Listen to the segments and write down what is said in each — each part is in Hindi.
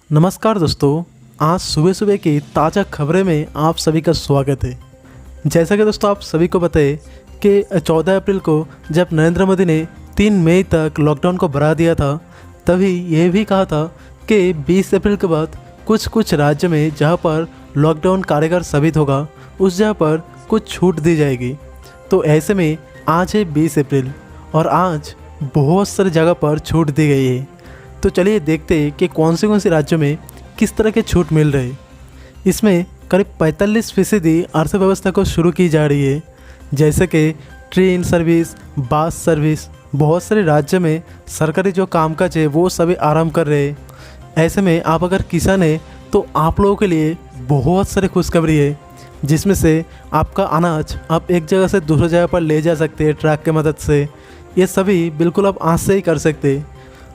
नमस्कार दोस्तों, आज सुबह सुबह की ताज़ा खबरें में आप सभी का स्वागत है। जैसा कि दोस्तों आप सभी को पता है कि 14 अप्रैल को जब नरेंद्र मोदी ने 3 मई तक लॉकडाउन को बढ़ा दिया था, तभी यह भी कहा था कि 20 अप्रैल के बाद कुछ राज्य में जहां पर लॉकडाउन कारगर साबित होगा उस जगह पर कुछ छूट दी जाएगी। तो ऐसे में आज है 20 अप्रैल और आज बहुत सारी जगह पर छूट दी गई है। तो चलिए देखते हैं कि कौन से राज्यों में किस तरह के छूट मिल रहे हैं। इसमें करीब 45% अर्थव्यवस्था को शुरू की जा रही है, जैसे कि ट्रेन सर्विस, बस सर्विस। बहुत सारे राज्य में सरकारी जो कामकाज है वो सभी आराम कर रहे हैं। ऐसे में आप अगर किसान हैं तो आप लोगों के लिए बहुत सारी खुशखबरी है, जिसमें से आपका अनाज आप एक जगह से दूसरी जगह पर ले जा सकते हैं ट्रक की मदद से। ये सभी बिल्कुल आप आज से ही कर सकते हैं।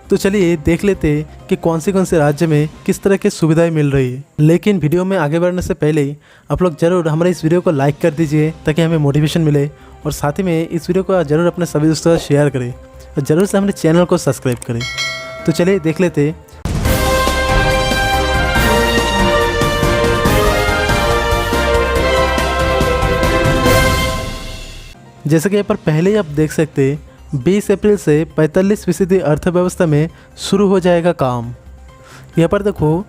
तो चलिए देख लेते हैं कि कौन से राज्य में किस तरह की सुविधाएं मिल रही है। लेकिन वीडियो में आगे बढ़ने से पहले ही आप लोग ज़रूर हमारे इस वीडियो को लाइक कर दीजिए ताकि हमें मोटिवेशन मिले, और साथ ही में इस वीडियो को ज़रूर अपने सभी दोस्तों के साथ शेयर करें और ज़रूर से हमारे चैनल को सब्सक्राइब करें। तो चलिए देख लेते हैं। जैसे कि यहाँ पर पहले ही आप देख सकते हैं, 20 अप्रैल से 45% अर्थव्यवस्था में शुरू हो जाएगा काम। यहाँ पर देखो,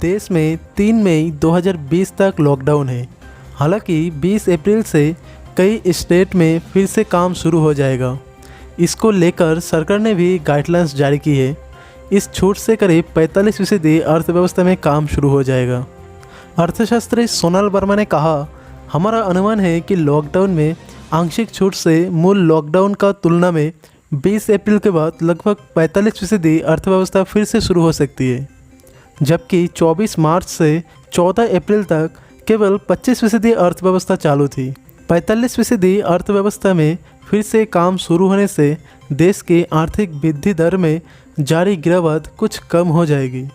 देश में 3 मई 2020 तक लॉकडाउन है। हालांकि 20 अप्रैल से कई स्टेट में फिर से काम शुरू हो जाएगा। इसको लेकर सरकार ने भी गाइडलाइंस जारी की है। इस छूट से करीब 45% अर्थव्यवस्था में काम शुरू हो जाएगा। अर्थशास्त्री सोनल वर्मा ने कहा, हमारा अनुमान है कि लॉकडाउन में आंशिक छूट से मूल लॉकडाउन का तुलना में 20 अप्रैल के बाद लगभग 45% अर्थव्यवस्था फिर से शुरू हो सकती है, जबकि 24 मार्च से 14 अप्रैल तक केवल 25% अर्थव्यवस्था चालू थी। 45% अर्थव्यवस्था में फिर से काम शुरू होने से देश की आर्थिक वृद्धि दर में जारी गिरावट कुछ कम हो जाएगी।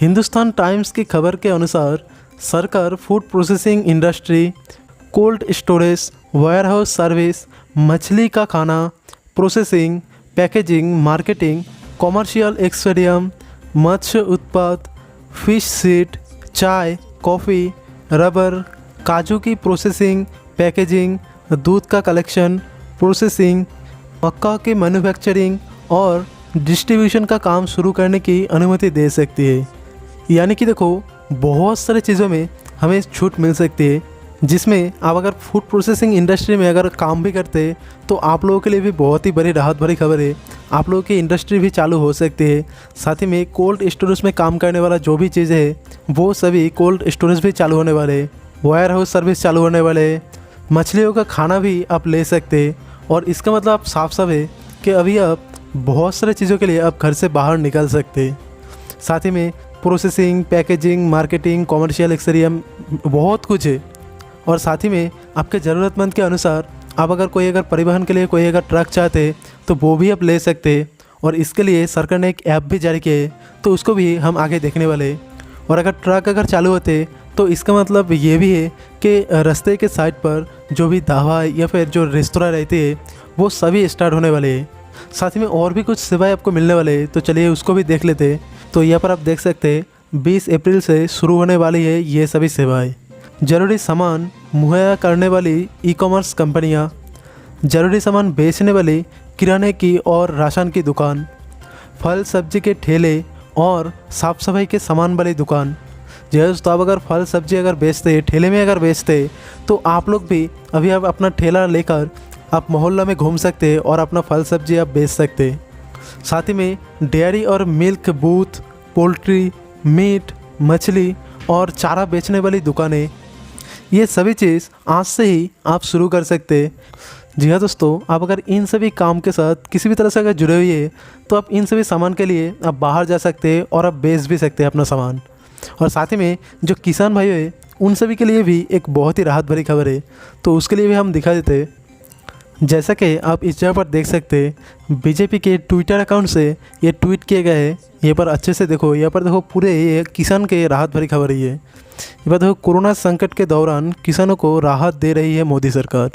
हिंदुस्तान टाइम्स की खबर के अनुसार सरकार food processing industry, cold storage, warehouse service, मछली का खाना processing, packaging, marketing, commercial aquarium, मत्स्य उत्पाद, फिश सीड, चाय, कॉफ़ी, रबर, काजू की प्रोसेसिंग, पैकेजिंग, दूध का कलेक्शन, प्रोसेसिंग, मक्का के मैन्युफैक्चरिंग और डिस्ट्रीब्यूशन का काम शुरू करने की अनुमति दे सकती है। यानी कि देखो, बहुत सारी चीज़ों में हमें छूट मिल सकती है, जिसमें आप अगर फूड प्रोसेसिंग इंडस्ट्री में अगर काम भी करते हैं तो आप लोगों के लिए भी बहुत ही बड़ी राहत भरी खबर है। आप लोगों की इंडस्ट्री भी चालू हो सकती है। साथ ही में कोल्ड स्टोरेज में काम करने वाला जो भी चीज़ें है वो सभी कोल्ड स्टोरेज भी चालू होने वाले हैं, वेयर हाउस सर्विस चालू होने वाले हैं, मछलियों का खाना भी आप ले सकते हैं। और इसका मतलब आप साफ साफ है कि अभी आप बहुत सारी चीज़ों के लिए आप घर से बाहर निकल सकते हैं। साथ ही में processing, packaging, marketing, commercial aquarium, बहुत कुछ है। और साथ ही में आपके ज़रूरतमंद के अनुसार आप अगर परिवहन के लिए कोई अगर ट्रक चाहते हैं तो वो भी आप ले सकते हैं। और इसके लिए सरकार ने एक ऐप भी जारी किया है, तो उसको भी हम आगे देखने वाले हैं। और अगर ट्रक चालू होते तो इसका मतलब ये भी है कि रास्ते के साइड पर जो भी ढाबा या फिर जो रेस्तोरां रहती है वो सभी स्टार्ट होने वाले हैं। साथ ही में और भी कुछ सेवाएँ आपको मिलने वाले हैं, तो चलिए उसको भी देख लेते हैं। तो यहाँ पर आप देख सकते हैं 20 अप्रैल से शुरू होने वाली है ये सभी सेवाएँ। ज़रूरी सामान मुहैया करने वाली ई कॉमर्स कंपनियां, ज़रूरी सामान बेचने वाली किराने की और राशन की दुकान, फल सब्जी के ठेले और साफ़ सफाई के सामान वाली दुकान। जैसे तो आप अगर फल सब्जी अगर बेचते, ठेले में अगर बेचते, तो आप लोग भी अभी आप अपना ठेला लेकर आप मोहल्ला में घूम सकते और अपना फल सब्जी आप बेच सकते। साथ ही में डेयरी और मिल्क बूथ, पोल्ट्री, मीट, मछली और चारा बेचने वाली दुकानें, ये सभी चीज़ आज से ही आप शुरू कर सकते हैं। जी हाँ दोस्तों, आप अगर इन सभी काम के साथ किसी भी तरह से अगर जुड़े हुए हैं तो आप इन सभी सामान के लिए आप बाहर जा सकते हैं और आप बेच भी सकते हैं अपना सामान। और साथ ही में जो किसान भाई हैं उन सभी के लिए भी एक बहुत ही राहत भरी खबर है, तो उसके लिए भी हम दिखा देते हैं। जैसा कि आप इस जगह पर देख सकते हैं, बीजेपी के ट्विटर अकाउंट से ये ट्वीट किए गए हैं। यहाँ पर अच्छे से देखो, यहाँ पर देखो पूरे ये किसान के राहत भरी खबर है। ये पर देखो, कोरोना संकट के दौरान किसानों को राहत दे रही है मोदी सरकार।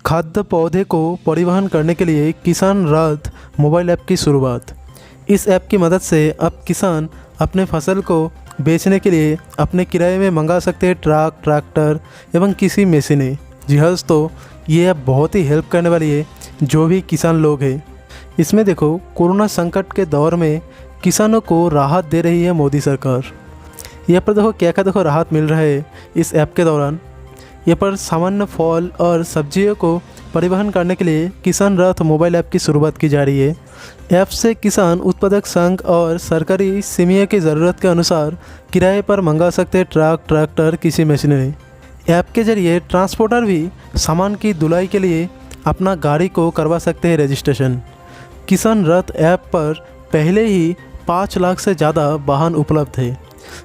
खाद्य पौधे को परिवहन करने के लिए किसान रथ मोबाइल ऐप की शुरुआत। इस ऐप की मदद से अब किसान अपने फसल को बेचने के लिए अपने किराए में मंगा सकते हैं ट्रक, ट्रैक्टर एवं किसी मशीनें। जी हाँ दोस्तों, ये ऐप बहुत ही हेल्प करने वाली है जो भी किसान लोग हैं। इसमें देखो, कोरोना संकट के दौर में किसानों को राहत दे रही है मोदी सरकार। यहाँ पर देखो क्या क्या देखो राहत मिल रहा है इस ऐप के दौरान। यहाँ पर सामान्य फल और सब्जियों को परिवहन करने के लिए किसान रथ मोबाइल ऐप की शुरुआत की जा रही है। ऐप से किसान उत्पादक संघ और सरकारी सीमिया की ज़रूरत के अनुसार किराए पर मंगा सकते हैं ट्रक, ट्रैक्टर, किसी मशीनरी। ऐप के जरिए ट्रांसपोर्टर भी सामान की ढुलाई के लिए अपना गाड़ी को करवा सकते हैं रजिस्ट्रेशन। किसान रथ ऐप पर पहले ही 5 लाख से ज़्यादा वाहन उपलब्ध है।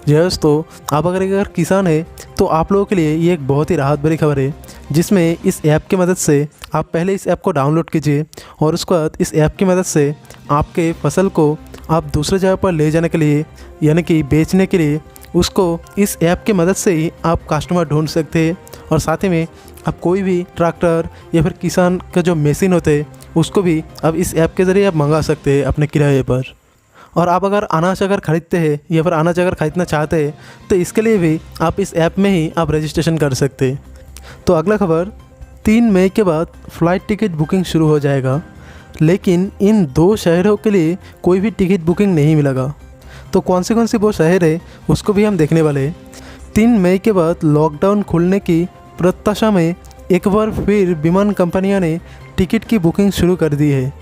जी दोस्तों, आप अगर किसान है तो आप लोगों के लिए ये एक बहुत ही राहत भरी खबर है, जिसमें इस ऐप की मदद से आप पहले इस ऐप को डाउनलोड कीजिए और उसके बाद इस ऐप की मदद से आपके फसल को आप दूसरे जगह पर ले जाने के लिए यानी कि बेचने के लिए उसको इस ऐप की मदद से ही आप कस्टमर ढूंढ सकते हैं। और साथ ही में आप कोई भी ट्रैक्टर या फिर किसान का जो मशीन होते हैं उसको भी अब इस ऐप के ज़रिए आप मंगा सकते हैं अपने किराए पर। और आप अगर अनाज खरीदते हैं या फिर अनाज खरीदना चाहते हैं तो इसके लिए भी आप इस ऐप में ही आप रजिस्ट्रेशन कर सकते हैं। तो अगला खबर, 3 मई के बाद फ़्लाइट टिकट बुकिंग शुरू हो जाएगा, लेकिन इन 2 शहरों के लिए कोई भी टिकट बुकिंग नहीं मिलेगा। तो कौन से वो शहर है उसको भी हम देखने वाले हैं। 3 मई के बाद लॉकडाउन खुलने की प्रत्याशा में एक बार फिर विमान कंपनियों ने टिकट की बुकिंग शुरू कर दी है।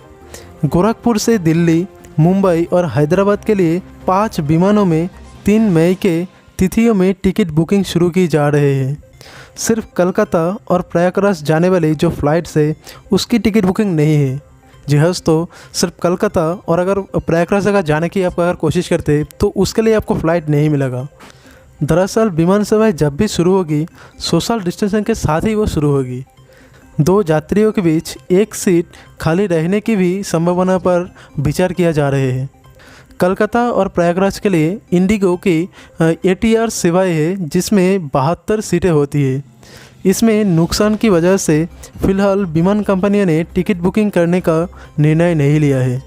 गोरखपुर से दिल्ली, मुंबई और हैदराबाद के लिए 5 विमानों में 3 मई के तिथियों में टिकट बुकिंग शुरू की जा रहे हैं। सिर्फ कलकत्ता और प्रयागराज जाने वाली जो फ़्लाइट्स है उसकी टिकट बुकिंग नहीं है। जी हाँ दोस्तों, सिर्फ कलकत्ता और अगर प्रयागराज अगर जाने की आप अगर कोशिश करते तो उसके लिए आपको फ़्लाइट नहीं मिलेगा। दरअसल विमान सेवाएं जब भी शुरू होगी सोशल डिस्टेंसिंग के साथ ही वो शुरू होगी। 2 यात्रियों के बीच एक सीट खाली रहने की भी संभावना पर विचार किया जा रहे हैं। कलकत्ता और प्रयागराज के लिए इंडिगो की ATR सेवाएं है जिसमें 72 सीटें होती है। इसमें नुकसान की वजह से फ़िलहाल विमान कंपनियों ने टिकट बुकिंग करने का निर्णय नहीं लिया है।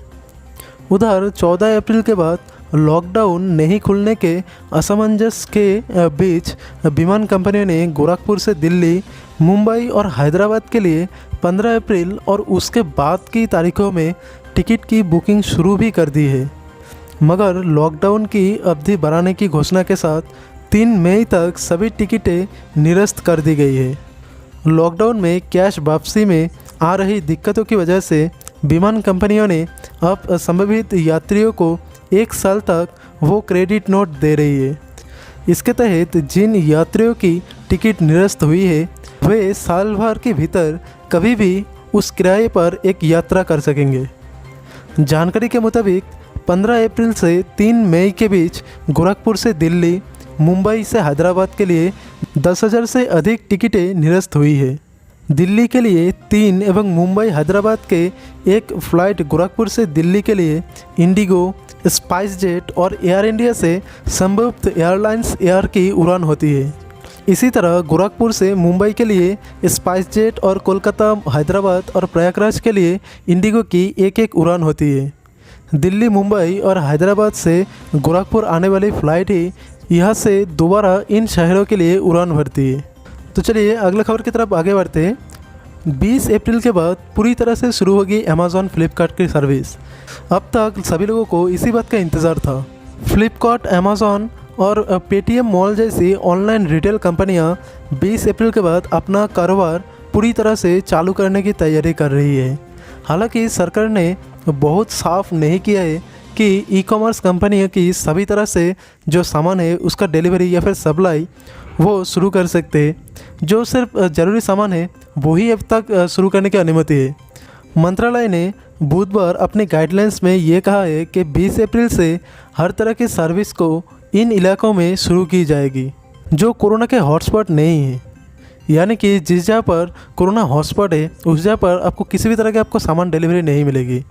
उधर 14 अप्रैल के बाद लॉकडाउन नहीं खुलने के असमंजस के बीच विमान कंपनियों ने गोरखपुर से दिल्ली, मुंबई और हैदराबाद के लिए 15 अप्रैल और उसके बाद की तारीखों में टिकट की बुकिंग शुरू भी कर दी है। मगर लॉकडाउन की अवधि बढ़ाने की घोषणा के साथ 3 मई तक सभी टिकटें निरस्त कर दी गई है। लॉकडाउन में कैश वापसी में आ रही दिक्कतों की वजह से विमान कंपनियों ने अब संभावित यात्रियों को 1 साल तक वो क्रेडिट नोट दे रही है। इसके तहत जिन यात्रियों की टिकट निरस्त हुई है वे साल भर के भीतर कभी भी उस किराए पर एक यात्रा कर सकेंगे। जानकारी के मुताबिक 15 अप्रैल से 3 मई के बीच गोरखपुर से दिल्ली, मुंबई से हैदराबाद के लिए 10,000 से अधिक टिकटें निरस्त हुई है। दिल्ली के लिए 3 एवं मुंबई हैदराबाद के एक फ़्लाइट गोरखपुर से दिल्ली के लिए इंडिगो, स्पाइसजेट और एयर इंडिया से संभवत एयरलाइंस एयर की उड़ान होती है। इसी तरह गोरखपुर से मुंबई के लिए स्पाइसजेट और कोलकाता, हैदराबाद और प्रयागराज के लिए इंडिगो की एक उड़ान होती है। दिल्ली, मुंबई और हैदराबाद से गोरखपुर आने वाली फ़्लाइट ही यहाँ से दोबारा इन शहरों के लिए उड़ान भरती है। तो चलिए अगले खबर की तरफ आगे बढ़ते हैं। 20 अप्रैल के बाद पूरी तरह से शुरू होगी अमेज़ॉन फ्लिपकार्ट की सर्विस। अब तक सभी लोगों को इसी बात का इंतज़ार था। फ्लिपकार्ट, अमेज़ॉन और पेटीएम मॉल जैसी ऑनलाइन रिटेल कंपनियां 20 अप्रैल के बाद अपना कारोबार पूरी तरह से चालू करने की तैयारी कर रही है। हालांकि सरकार ने बहुत साफ नहीं किया है कि ई-कॉमर्स कंपनियों की सभी तरह से जो सामान है उसका डिलीवरी या फिर सप्लाई वो शुरू कर सकते हैं। जो सिर्फ ज़रूरी सामान है वही अब तक शुरू करने की अनुमति है। मंत्रालय ने बुधवार अपने गाइडलाइंस में ये कहा है कि 20 अप्रैल से हर तरह की सर्विस को इन इलाकों में शुरू की जाएगी जो कोरोना के हॉटस्पॉट नहीं है। यानी कि जिस जगह पर कोरोना हॉटस्पॉट है उस जगह पर आपको किसी भी तरह के आपको सामान डिलीवरी नहीं मिलेगी।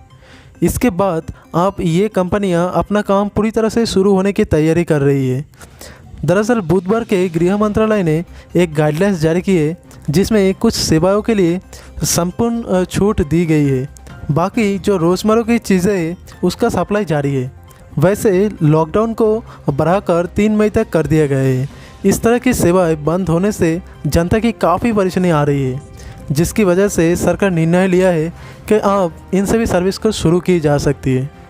इसके बाद आप ये कंपनियां अपना काम पूरी तरह से शुरू होने की तैयारी कर रही है। दरअसल बुधवार के गृह मंत्रालय ने एक गाइडलाइंस जारी की है जिसमें कुछ सेवाओं के लिए संपूर्ण छूट दी गई है। बाकी जो रोज़मर्रा की चीज़ें हैं उसका सप्लाई जारी है। वैसे लॉकडाउन को बढ़ाकर 3 मई तक कर दिया गया है। इस तरह की सेवाएं बंद होने से जनता की काफ़ी परेशानी आ रही है, जिसकी वजह से सरकार निर्णय लिया है कि अब इन सभी सर्विस को शुरू की जा सकती है।